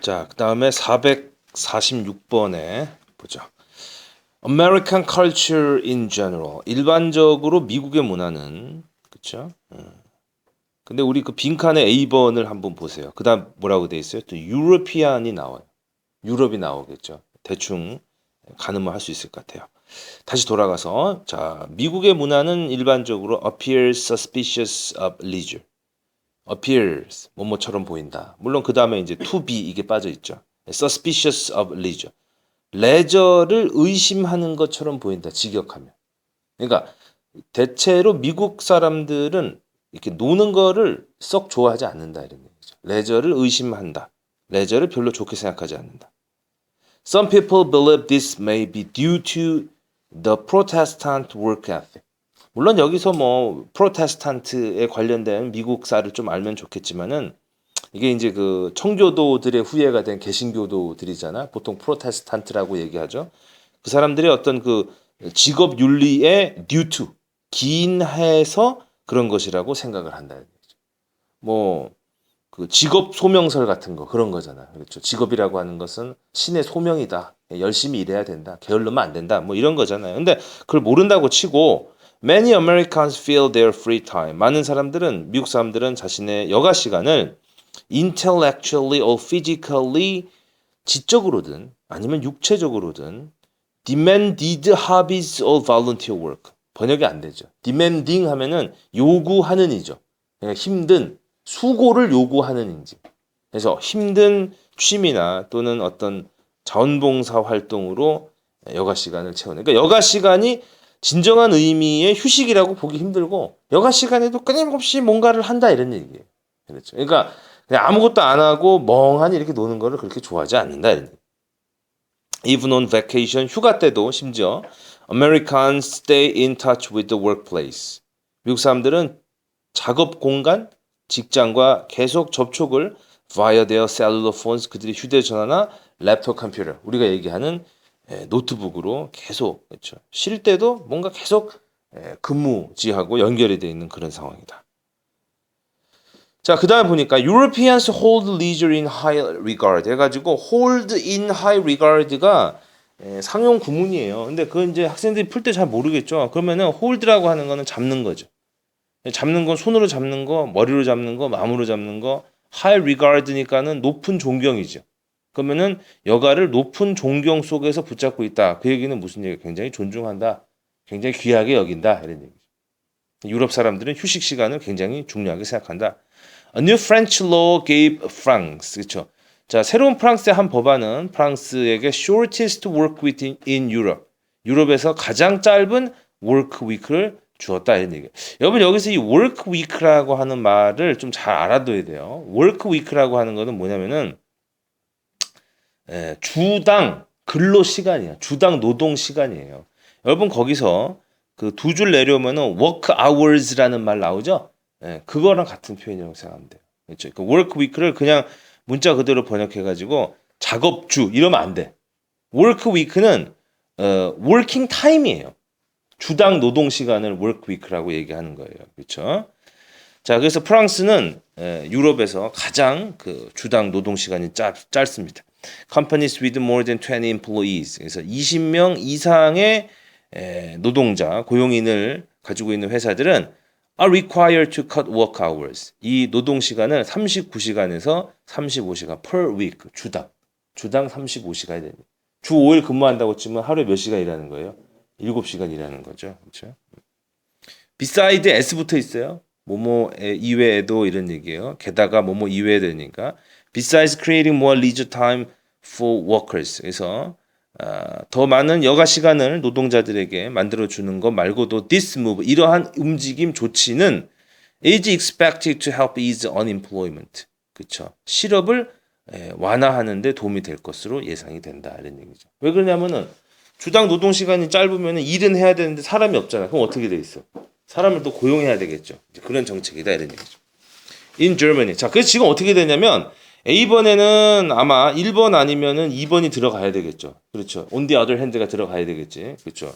자, 그 다음에 446번에 보죠. American culture in general. 일반적으로 미국의 문화는, 그쵸? 근데 우리 그 빈칸의 A번을 한번 보세요. 그 다음 뭐라고 돼 있어요? 또 유러피안이 나와요. 유럽이 나오겠죠. 대충 가늠을 할 수 있을 것 같아요. 다시 돌아가서, 자, 미국의 문화는 일반적으로 appears suspicious of leisure. appears, 뭐뭐처럼 보인다. 물론 그 다음에 이제 to be 이게 빠져 있죠. suspicious of leisure. 레저를 의심하는 것처럼 보인다. 직역하면. 그러니까 대체로 미국 사람들은 이렇게 노는 거를 썩 좋아하지 않는다 이런 얘기죠. 레저를 의심한다. 레저를 별로 좋게 생각하지 않는다. Some people believe this may be due to the Protestant work ethic. 물론 여기서 뭐 프로테스탄트에 관련된 미국사를 좀 알면 좋겠지만은 이게 이제 그 청교도들의 후예가 된 개신교도들이잖아. 보통 프로테스탄트라고 얘기하죠. 그 사람들의 어떤 그 직업 윤리에 due to 기인해서 그런 것이라고 생각을 한다. 뭐 그 직업 소명설 같은 거 그런 거잖아. 그렇죠. 직업이라고 하는 것은 신의 소명이다. 열심히 일해야 된다. 게을르면 안 된다. 뭐 이런 거잖아요. 근데 그걸 모른다고 치고 Many Americans feel their free time. 많은 사람들은 미국 사람들은 자신의 여가 시간을 intellectually or physically 지적으로든 아니면 육체적으로든 demanded hobbies or volunteer work. 번역이 안 되죠. demanding 하면은 요구하는이죠. 그러니까 힘든 수고를 요구하는인지. 그래서 힘든 취미나 또는 어떤 자원봉사 활동으로 여가 시간을 채우는. 그러니까 여가 시간이 진정한 의미의 휴식이라고 보기 힘들고 여가 시간에도 끊임없이 뭔가를 한다 이런 얘기예요. 그렇죠. 그러니까 그냥 아무것도 안 하고 멍하니 이렇게 노는 거를 그렇게 좋아하지 않는다 이런 얘기. Even on vacation, 휴가 때도 심지어 Americans stay in touch with the workplace. 미국 사람들은 작업 공간, 직장과 계속 접촉을 via their cellular phones, 그들이 휴대전화나 랩톱 컴퓨터, 우리가 얘기하는 노트북으로 계속, 그렇죠. 쉴 때도 뭔가 계속 근무지하고 연결이 되어 있는 그런 상황이다. 자, 그 다음에 보니까 Europeans hold leisure in high regard 해가지고 hold in high regard가 상용 구문이에요. 근데 그건 이제 학생들이 풀 때 잘 모르겠죠. 그러면은 hold라고 하는 거는 잡는 거죠. 잡는 건 손으로 잡는 거, 머리로 잡는 거, 마음으로 잡는 거. high regard니까는 높은 존경이죠. 그러면은 여가를 높은 존경 속에서 붙잡고 있다. 그 얘기는 무슨 얘기예요? 굉장히 존중한다. 굉장히 귀하게 여긴다. 이런 얘기죠. 유럽 사람들은 휴식 시간을 굉장히 중요하게 생각한다. A new French law gave France. 그렇죠. 자, 새로운 프랑스의 한 법안은 프랑스에게 shortest work week in Europe. 유럽에서 가장 짧은 work week를 주었다 이런 얘기예요. 여러분 여기서 이 work week라고 하는 말을 좀 잘 알아둬야 돼요. work week라고 하는 거는 뭐냐면은 주당 근로 시간이야. 주당 노동 시간이에요. 여러분 거기서 그 두 줄 내려오면은 work hours라는 말 나오죠? 그거랑 같은 표현이라고 생각하면 돼요. 그렇죠? 그 work week를 그냥 문자 그대로 번역해가지고 작업주 이러면 안 돼. work week는 working time이에요. 주당 노동 시간을 work week라고 얘기하는 거예요. 그렇죠? 자, 그래서 프랑스는 유럽에서 가장 그 주당 노동 시간이 짧습니다. Companies with more than 20 employees. 그래서 20명 이상의 노동자, 고용인을 가지고 있는 회사들은 are required to cut work hours. 이 노동 시간을 39시간에서 35시간 per week 주당 35시간이 됩니다. 주 5일 근무한다고 치면 하루에 몇 시간 일하는 거예요? 7시간 일하는 거죠. 그렇죠? beside s 붙어 있어요. 뭐뭐 이외에도 이런 얘기예요. 게다가 뭐뭐 이외에 되니까 besides creating more leisure time for workers. 그래서 더 많은 여가 시간을 노동자들에게 만들어주는 것 말고도 this move, 이러한 움직임 조치는 is expected to help ease unemployment. 그렇죠. 실업을 완화하는 데 도움이 될 것으로 예상이 된다. 이런 얘기죠. 왜 그러냐면은 주당 노동 시간이 짧으면 일은 해야 되는데 사람이 없잖아. 그럼 어떻게 돼 있어? 사람을 또 고용해야 되겠죠. 그런 정책이다. 이런 얘기죠. In Germany. 자, 그래서 지금 어떻게 되냐면 A번에는 아마 1번 아니면은 2번이 들어가야 되겠죠. 그렇죠. On the other hand가 들어가야 되겠지. 그렇죠.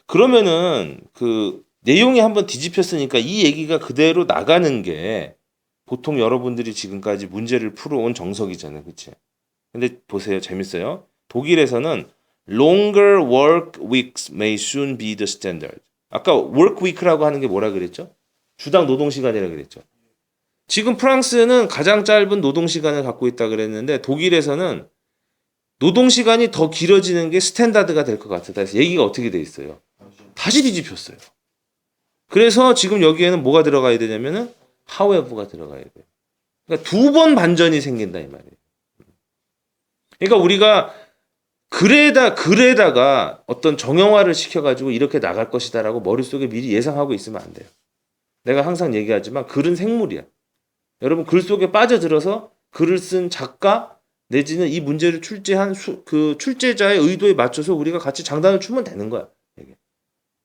그러면은 그 내용이 한번 뒤집혔으니까 이 얘기가 그대로 나가는 게 보통 여러분들이 지금까지 문제를 풀어온 정석이잖아요. 그렇지? 근데 보세요. 재밌어요. 독일에서는 longer work weeks may soon be the standard. 아까 work week라고 하는 게 뭐라 그랬죠? 주당 노동 시간이라 그랬죠. 지금 프랑스는 가장 짧은 노동 시간을 갖고 있다 그랬는데 독일에서는 노동 시간이 더 길어지는 게 스탠다드가 될 것 같다. 그래서 얘기가 어떻게 돼 있어요? 다시 뒤집혔어요. 그래서 지금 여기에는 뭐가 들어가야 되냐면은 however가 들어가야 돼요. 그러니까 두 번 반전이 생긴다 이 말이에요. 그러니까 우리가 글에다가 어떤 정형화를 시켜가지고 이렇게 나갈 것이다라고 머릿속에 미리 예상하고 있으면 안 돼요. 내가 항상 얘기하지만 글은 생물이야. 여러분 글 속에 빠져들어서 글을 쓴 작가 내지는 이 문제를 출제한 그 출제자의 의도에 맞춰서 우리가 같이 장단을 추면 되는 거야. 이게.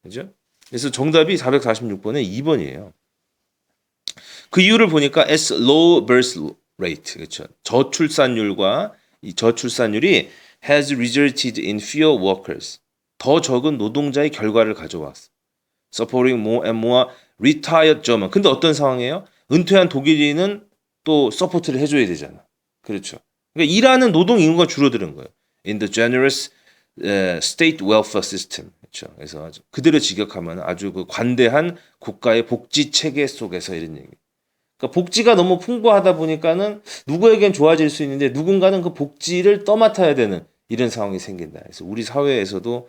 그죠? 그래서 정답이 446번에 2번이에요. 그 이유를 보니까 as low birth rate, 그렇죠? 저출산율과 이 저출산율이 has resulted in fewer workers. 더 적은 노동자의 결과를 가져왔어. supporting more and more retired German. 근데 어떤 상황이에요? 은퇴한 독일인은 또 서포트를 해줘야 되잖아. 그렇죠. 그러니까 일하는 노동 인구가 줄어드는 거예요. In the generous state welfare system. 그렇죠. 그래서 그대로 직역하면 아주 그 관대한 국가의 복지 체계 속에서 이런 얘기. 그러니까 복지가 너무 풍부하다 보니까는 누구에겐 좋아질 수 있는데 누군가는 그 복지를 떠맡아야 되는 이런 상황이 생긴다. 그래서 우리 사회에서도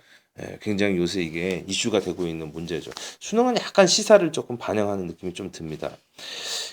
굉장히 요새 이게 이슈가 되고 있는 문제죠. 수능은 약간 시사를 조금 반영하는 느낌이 좀 듭니다.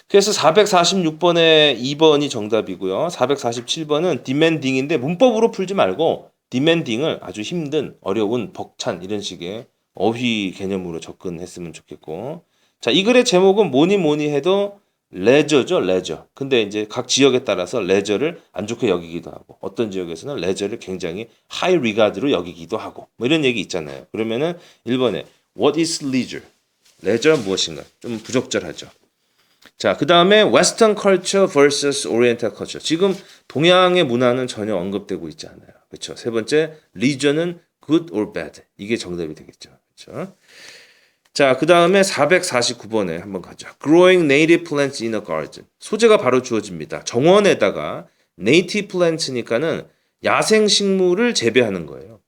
그래서 446번에 2번이 정답이고요. 447번은 demanding인데 문법으로 풀지 말고 demanding을 아주 힘든, 어려운, 벅찬 이런 식의 어휘 개념으로 접근했으면 좋겠고. 자, 이 글의 제목은 뭐니 해도 레저죠, 레저. 근데 이제 각 지역에 따라서 레저를 안 좋게 여기기도 하고, 어떤 지역에서는 레저를 굉장히 하이 리가드로 여기기도 하고, 뭐 이런 얘기 있잖아요. 그러면은 1번에 What is leisure? 레저 무엇인가? 좀 부적절하죠. 자, 그 다음에 Western culture versus Oriental culture. 지금 동양의 문화는 전혀 언급되고 있지 않아요. 그렇죠. 세 번째, leisure는 good or bad. 이게 정답이 되겠죠. 그렇죠. 자, 그 다음에 449번에 한번 가죠. Growing native plants in a garden. 소재가 바로 주어집니다. 정원에다가 native plants니까는 야생 식물을 재배하는 거예요.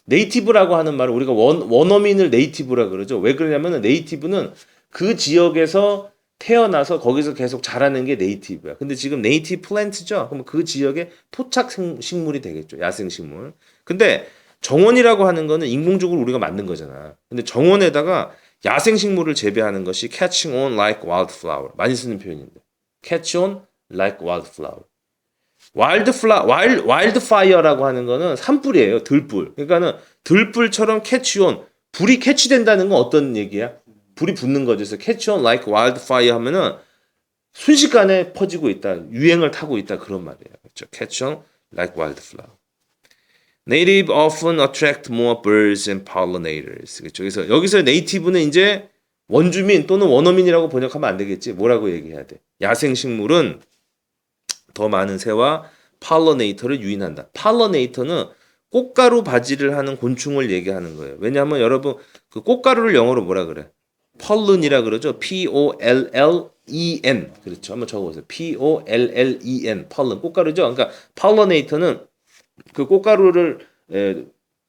네이티브라고 하는 말은 우리가 원어민을 네이티브라 그러죠. 왜 그러냐면 네이티브는 그 지역에서 태어나서 거기서 계속 자라는 게 네이티브야. 근데 지금 네이티브 플랜트죠. 그럼 그 지역의 토착 식물이 되겠죠. 야생 식물. 근데 정원이라고 하는 거는 인공적으로 우리가 만든 거잖아. 근데 정원에다가 야생 식물을 재배하는 것이 catching on like wildflower. 많이 쓰는 표현인데. catch on like wildflower. 와일드파이어라고 하는 거는 산불이에요. 들불. 그러니까는 들불처럼 catch on. 불이 캐치된다는 건 어떤 얘기야? 불이 붙는 거죠. 그래서 catch on like wildfire 하면은 순식간에 퍼지고 있다. 유행을 타고 있다. 그런 말이에요. 그렇죠. catch on like wildflower. Native often attract more birds and pollinators. 그렇죠. 그래서 여기서 native는 이제 원주민 또는 원어민이라고 번역하면 안 되겠지. 뭐라고 얘기해야 돼? 야생 식물은 더 많은 새와 pollinator를 유인한다. pollinator는 꽃가루 바지를 하는 곤충을 얘기하는 거예요. 왜냐하면 여러분 그 꽃가루를 영어로 뭐라 그래? pollen이라 그러죠. P-O-L-L-E-N. 그렇죠. 한번 적어보세요. P-O-L-L-E-N. pollen. 꽃가루죠. 그러니까 pollinator는 그 꽃가루를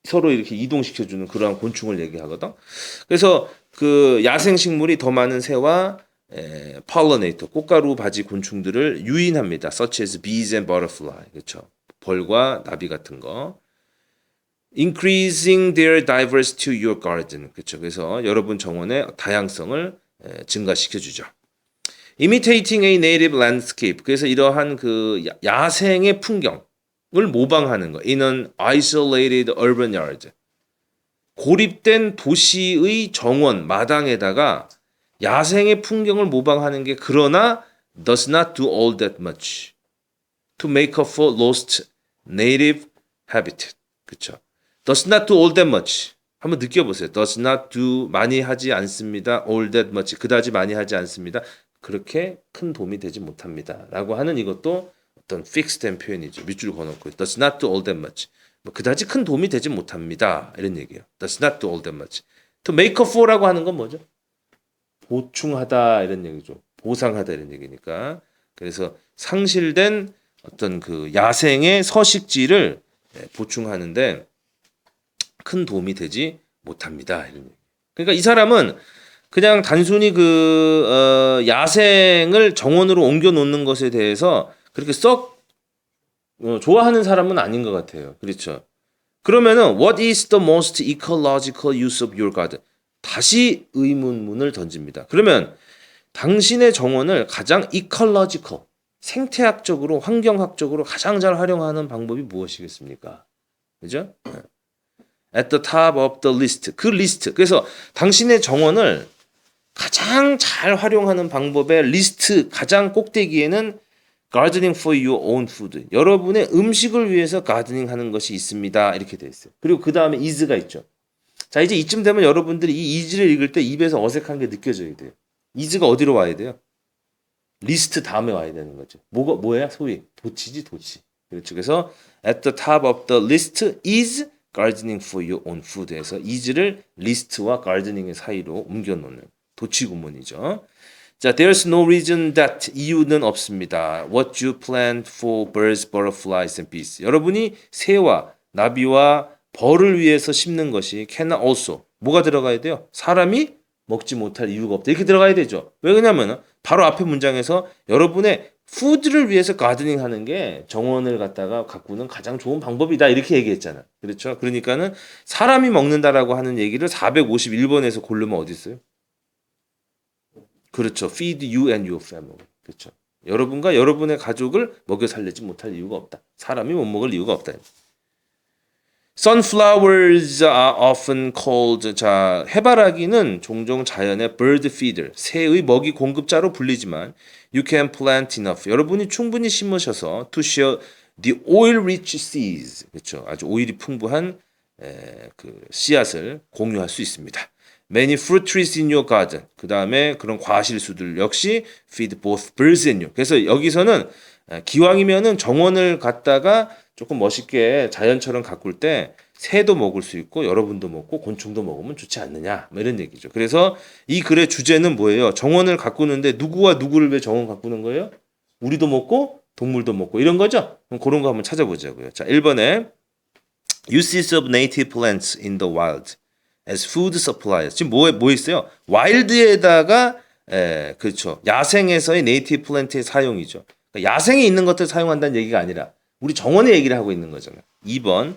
서로 이렇게 이동시켜주는 그러한 곤충을 얘기하거든. 그래서 그 야생 식물이 더 많은 새와 pollinator, 꽃가루 바지 곤충들을 유인합니다. such as bees and butterfly. 그렇죠. 벌과 나비 같은 거. increasing their diversity to your garden. 그렇죠. 그래서 여러분 정원의 다양성을 증가시켜 주죠. imitating a native landscape. 그래서 이러한 그 야생의 풍경을 모방하는 거. in an isolated urban yard. 고립된 도시의 정원 마당에다가 야생의 풍경을 모방하는 게 그러나 does not do all that much to make up for lost native habitat. 그렇죠. does not do all that much. 한번 느껴보세요. does not do 많이 하지 않습니다. all that much 그다지 많이 하지 않습니다. 그렇게 큰 도움이 되지 못합니다. 라고 하는 이것도 어떤 픽스된 표현이죠. 밑줄 그어놓고 does not do all that much. 뭐 그다지 큰 도움이 되지 못합니다. 이런 얘기예요. does not do all that much. to make up for라고 하는 건 뭐죠? 보충하다 이런 얘기죠. 보상하다 이런 얘기니까. 그래서 상실된 어떤 그 야생의 서식지를 보충하는데 큰 도움이 되지 못합니다. 그러니까 이 사람은 그냥 단순히 야생을 정원으로 옮겨 놓는 것에 대해서 그렇게 썩 좋아하는 사람은 아닌 것 같아요. 그렇죠. 그러면은 What is the most ecological use of your garden? 다시 의문문을 던집니다. 그러면 당신의 정원을 가장 ecological, 생태학적으로, 환경학적으로 가장 잘 활용하는 방법이 무엇이겠습니까? 그죠? At the top of the list. 그 리스트. 그래서 당신의 정원을 가장 잘 활용하는 방법의 리스트 가장 꼭대기에는 gardening for your own food. 여러분의 음식을 위해서 가드닝 하는 것이 있습니다. 이렇게 돼 있어요. 그리고 그 다음에 is가 있죠. 자, 이제 이쯤 되면 여러분들이 이 is를 읽을 때 입에서 어색한 게 느껴져야 돼요. is가 어디로 와야 돼요? 리스트 다음에 와야 되는 거죠. 뭐야? 소위 도치지, 도치. 그렇죠. 그래서 at the top of the list is gardening for your own food에서 is를 리스트와 gardening의 사이로 옮겨놓는 도치 구문이죠. 자, there's no reason that 이유는 없습니다. What you plant for birds, butterflies and bees. 여러분이 새와 나비와 벌을 위해서 심는 것이 cannot also 뭐가 들어가야 돼요? 사람이 먹지 못할 이유가 없다. 이렇게 들어가야 되죠. 왜 그러냐면 바로 앞에 문장에서 여러분의 푸드를 위해서 가드닝 하는 게 정원을 갖다가 가꾸는 가장 좋은 방법이다. 이렇게 얘기했잖아. 그렇죠? 그러니까는 사람이 먹는다라고 하는 얘기를 451번에서 고르면 어디 있어요? 그렇죠. Feed you and your family. 그렇죠. 여러분과 여러분의 가족을 먹여 살리지 못할 이유가 없다. 사람이 못 먹을 이유가 없다. Sunflowers are often called. 자, 해바라기는 종종 자연의 bird feeder, 새의 먹이 공급자로 불리지만 you can plant enough. 여러분이 충분히 심으셔서 to share the oil-rich seeds. 그렇죠. 아주 오일이 풍부한 그 씨앗을 공유할 수 있습니다. Many fruit trees in your garden. 그 다음에 그런 과실수들 역시 feed both birds and you. 그래서 여기서는 기왕이면은 정원을 갖다가 조금 멋있게 자연처럼 가꿀 때 새도 먹을 수 있고 여러분도 먹고 곤충도 먹으면 좋지 않느냐 뭐 이런 얘기죠. 그래서 이 글의 주제는 뭐예요? 정원을 가꾸는데 누구와 누구를 왜 정원 가꾸는 거예요? 우리도 먹고 동물도 먹고 이런 거죠. 그럼 그런 거 한번 찾아보자고요. 자, 1번에 Uses of native plants in the wild as food suppliers. 지금 뭐 있어요? 와일드에다가 그렇죠. 야생에서의 네이티브 플랜트의 사용이죠. 그러니까 야생에 있는 것들 사용한다는 얘기가 아니라 우리 정원의 얘기를 하고 있는 거잖아요. 2번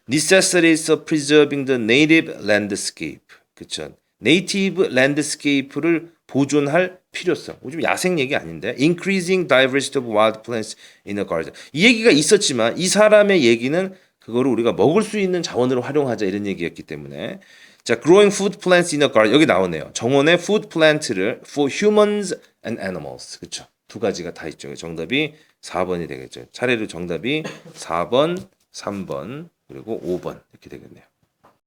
necessities of preserving the native landscape. 그렇죠. 네이티브 랜드스케이프를 보존할 필요성. 요즘 야생 얘기 아닌데. Increasing diversity of wild plants in a garden. 이 얘기가 있었지만 이 사람의 얘기는 그거를 우리가 먹을 수 있는 자원으로 활용하자 이런 얘기였기 때문에 자, growing food plants in a garden 여기 나오네요. 정원의 food plant를 for humans and animals. 그렇죠. 두 가지가 다 있죠. 정답이 4번이 되겠죠. 차례로 정답이 4번, 3번, 그리고 5번 이렇게 되겠네요.